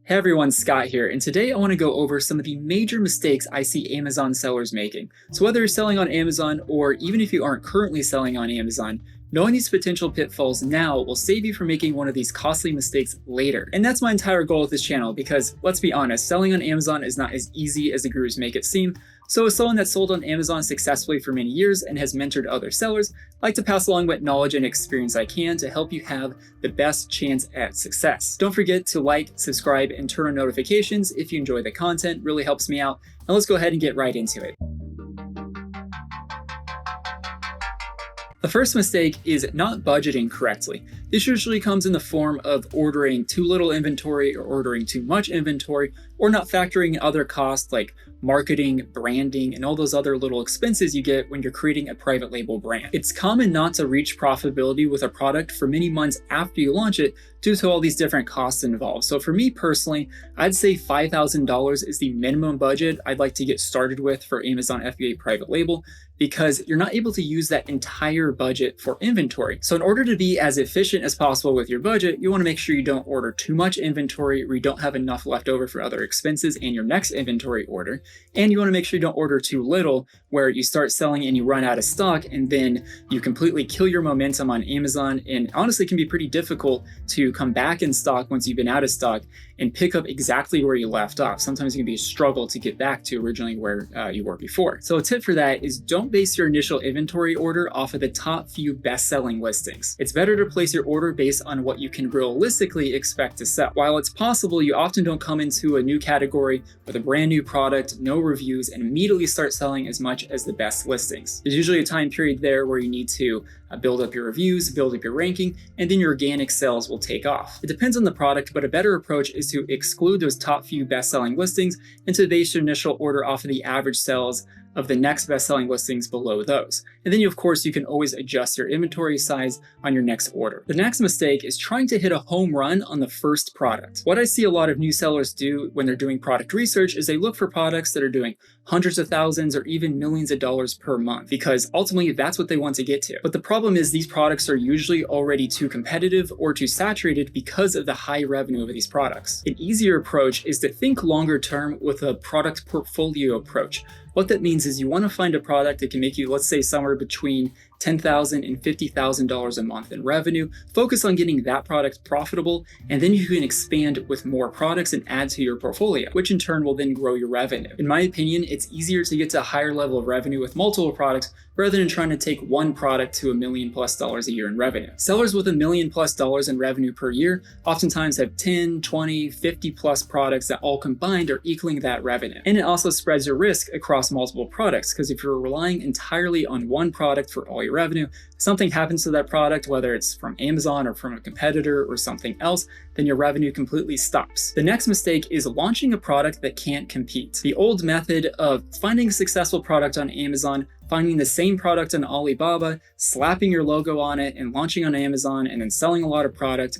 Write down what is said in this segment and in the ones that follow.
Hey everyone, Scott here, and today I want to go over some of the major mistakes I see Amazon sellers making. So whether you're selling on Amazon or even if you aren't currently selling on Amazon, knowing these potential pitfalls now will save you from making one of these costly mistakes later. And that's my entire goal with this channel because, let's be honest, selling on Amazon is not as easy as the gurus make it seem. So as someone that's sold on Amazon successfully for many years and has mentored other sellers, I like to pass along what knowledge and experience I can to help you have the best chance at success. Don't forget to like, subscribe, and turn on notifications if you enjoy the content. It really helps me out. Now let's go ahead and get right into it. The first mistake is not budgeting correctly. This usually comes in the form of ordering too little inventory or ordering too much inventory, or not factoring in other costs like marketing, branding, and all those other little expenses you get when you're creating a private label brand. It's common not to reach profitability with a product for many months after you launch it due to all these different costs involved. So for me personally, I'd say $5,000 is the minimum budget I'd like to get started with for Amazon FBA private label, because you're not able to use that entire budget for inventory. So in order to be as efficient as possible with your budget, you want to make sure you don't order too much inventory or you don't have enough left over for other expenses in your next inventory order. And you want to make sure you don't order too little where you start selling and you run out of stock and then you completely kill your momentum on Amazon, and honestly can be pretty difficult to come back in stock once you've been out of stock and pick up exactly where you left off. Sometimes it can be a struggle to get back to originally where you were before. So a tip for that is don't base your initial inventory order off of the top few best-selling listings. It's better to place your order based on what you can realistically expect to sell. While it's possible you often don't come into a new category with a brand new product, no reviews, and immediately start selling as much as the best listings. There's usually a time period there where you need to build up your reviews, build up your ranking, and then your organic sales will take off. It depends on the product, but a better approach is to exclude those top few best-selling listings and to base your initial order off of the average sales of the next best-selling listings below those. And then of course, you can always adjust your inventory size on your next order. The next mistake is trying to hit a home run on the first product. What I see a lot of new sellers do when they're doing product research is they look for products that are doing hundreds of thousands or even millions of dollars per month, because ultimately that's what they want to get to. But the problem is these products are usually already too competitive or too saturated because of the high revenue of these products. An easier approach is to think longer term with a product portfolio approach. What that means is you want to find a product that can make you, let's say, somewhere between $10,000 and $50,000 a month in revenue. Focus on getting that product profitable, and then you can expand with more products and add to your portfolio, which in turn will then grow your revenue. In my opinion, it's easier to get to a higher level of revenue with multiple products rather than trying to take one product to $1 million+ a year in revenue. Sellers with $1 million+ in revenue per year oftentimes have 10, 20, 50+ products that all combined are equaling that revenue. And it also spreads your risk across multiple products, because if you're relying entirely on one product for all your revenue, something happens to that product, whether it's from Amazon or from a competitor or something else, then your revenue completely stops. The next mistake is launching a product that can't compete. The old method of finding a successful product on Amazon, finding the same product on Alibaba, slapping your logo on it and launching on Amazon and then selling a lot of product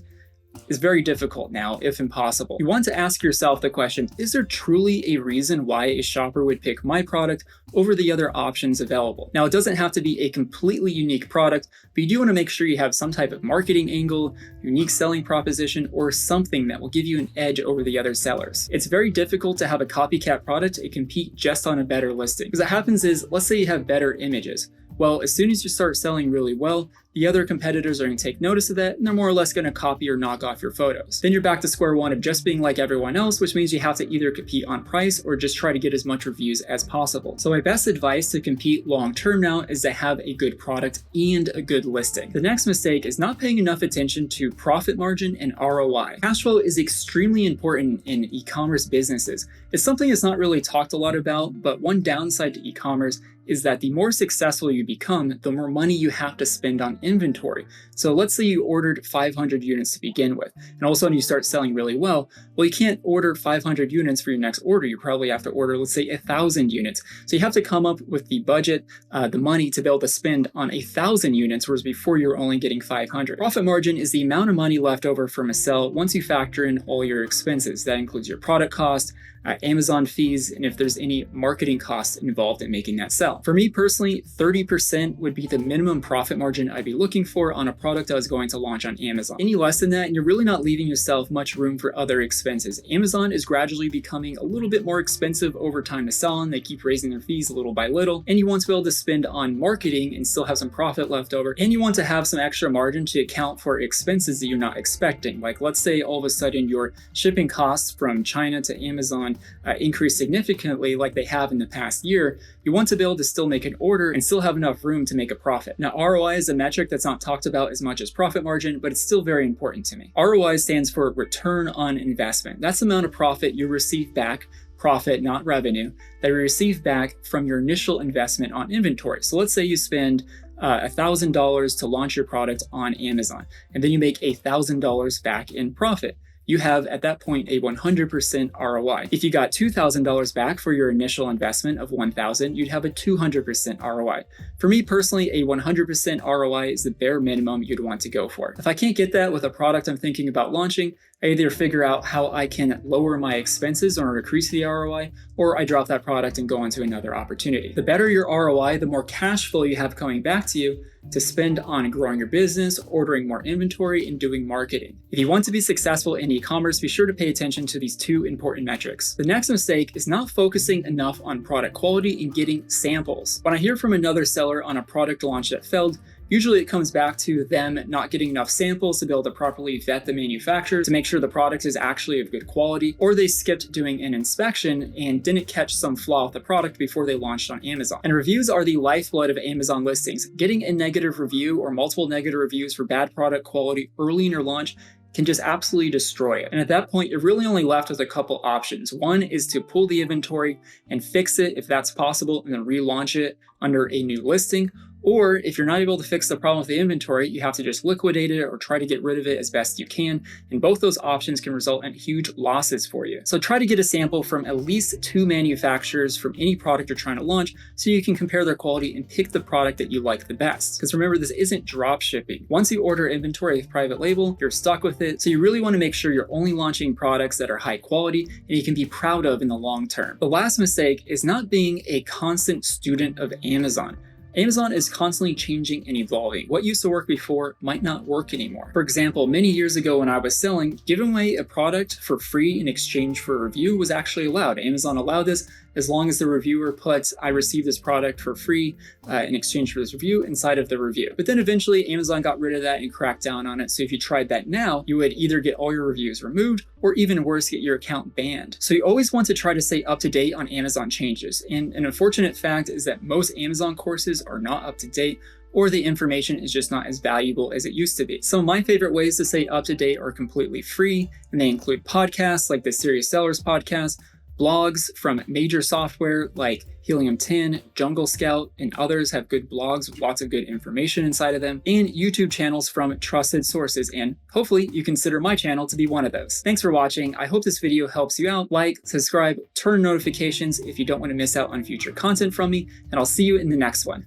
is very difficult now, if impossible. You want to ask yourself the question, is there truly a reason why a shopper would pick my product over the other options available? Now, it doesn't have to be a completely unique product, but you do want to make sure you have some type of marketing angle, unique selling proposition, or something that will give you an edge over the other sellers. It's very difficult to have a copycat product and compete just on a better listing. Because what happens is, let's say you have better images. Well, as soon as you start selling really well, the other competitors are going to take notice of that, and they're more or less going to copy or knock off your photos. Then you're back to square one of just being like everyone else, which means you have to either compete on price or just try to get as much reviews as possible. So my best advice to compete long-term now is to have a good product and a good listing. The next mistake is not paying enough attention to profit margin and ROI. Cash flow is extremely important in e-commerce businesses. It's something that's not really talked a lot about, but one downside to e-commerce is that the more successful you become, the more money you have to spend on inventory. So let's say you ordered 500 units to begin with, and all of a sudden you start selling really well. Well, you can't order 500 units for your next order. You probably have to order, let's say, 1,000 units. So you have to come up with the budget, the money to be able to spend on 1,000 units, whereas before you were only getting 500. Profit margin is the amount of money left over from a sale once you factor in all your expenses. That includes your product cost, Amazon fees, and if there's any marketing costs involved in making that sell. For me personally, 30% would be the minimum profit margin I'd be looking for on a product I was going to launch on Amazon. Any less than that, and you're really not leaving yourself much room for other expenses. Amazon is gradually becoming a little bit more expensive over time to sell on. They keep raising their fees little by little, and you want to be able to spend on marketing and still have some profit left over, and you want to have some extra margin to account for expenses that you're not expecting. Like, let's say all of a sudden your shipping costs from China to Amazon increase significantly like they have in the past year. You want to be able to still make an order and still have enough room to make a profit. Now, ROI is a metric that's not talked about as much as profit margin, but it's still very important to me. ROI stands for return on investment. That's the amount of profit you receive back, profit, not revenue, that you receive back from your initial investment on inventory. So let's say you spend $1,000 to launch your product on Amazon, and then you make $1,000 back in profit. You have at that point a 100% ROI. If you got $2,000 back for your initial investment of $1,000, you'd have a 200% ROI. For me personally, a 100% ROI is the bare minimum you'd want to go for. If I can't get that with a product I'm thinking about launching, I either figure out how I can lower my expenses or increase the ROI, or I drop that product and go into another opportunity. The better your ROI, the more cash flow you have coming back to you to spend on growing your business, ordering more inventory, and doing marketing. If you want to be successful in e-commerce, be sure to pay attention to these two important metrics. The next mistake is not focusing enough on product quality and getting samples. When I hear from another seller on a product launch that failed, usually it comes back to them not getting enough samples to be able to properly vet the manufacturer to make sure the product is actually of good quality, or they skipped doing an inspection and didn't catch some flaw with the product before they launched on Amazon. And reviews are the lifeblood of Amazon listings. Getting a negative review or multiple negative reviews for bad product quality early in your launch can just absolutely destroy it. And at that point, you're really only left with a couple options. One is to pull the inventory and fix it if that's possible, and then relaunch it under a new listing. Or if you're not able to fix the problem with the inventory, you have to just liquidate it or try to get rid of it as best you can. And both those options can result in huge losses for you. So try to get a sample from at least 2 manufacturers from any product you're trying to launch so you can compare their quality and pick the product that you like the best. Because remember, this isn't drop shipping. Once you order inventory with private label, you're stuck with it. So you really want to make sure you're only launching products that are high quality and you can be proud of in the long term. The last mistake is not being a constant student of Amazon. Amazon is constantly changing and evolving. What used to work before might not work anymore. For example, many years ago when I was selling, giving away a product for free in exchange for a review was actually allowed. Amazon allowed this as long as the reviewer puts, "I received this product for free in exchange for this review" inside of the review. But then eventually Amazon got rid of that and cracked down on it. So if you tried that now, you would either get all your reviews removed or even worse, get your account banned. So you always want to try to stay up to date on Amazon changes. And an unfortunate fact is that most Amazon courses are not up to date, or the information is just not as valuable as it used to be. Some of my favorite ways to stay up to date are completely free, and they include podcasts like the Serious Sellers podcast, blogs from major software like Helium 10, Jungle Scout, and others have good blogs with lots of good information inside of them, and YouTube channels from trusted sources, and hopefully you consider my channel to be one of those. Thanks for watching. I hope this video helps you out. Like, subscribe, turn notifications if you don't want to miss out on future content from me, and I'll see you in the next one.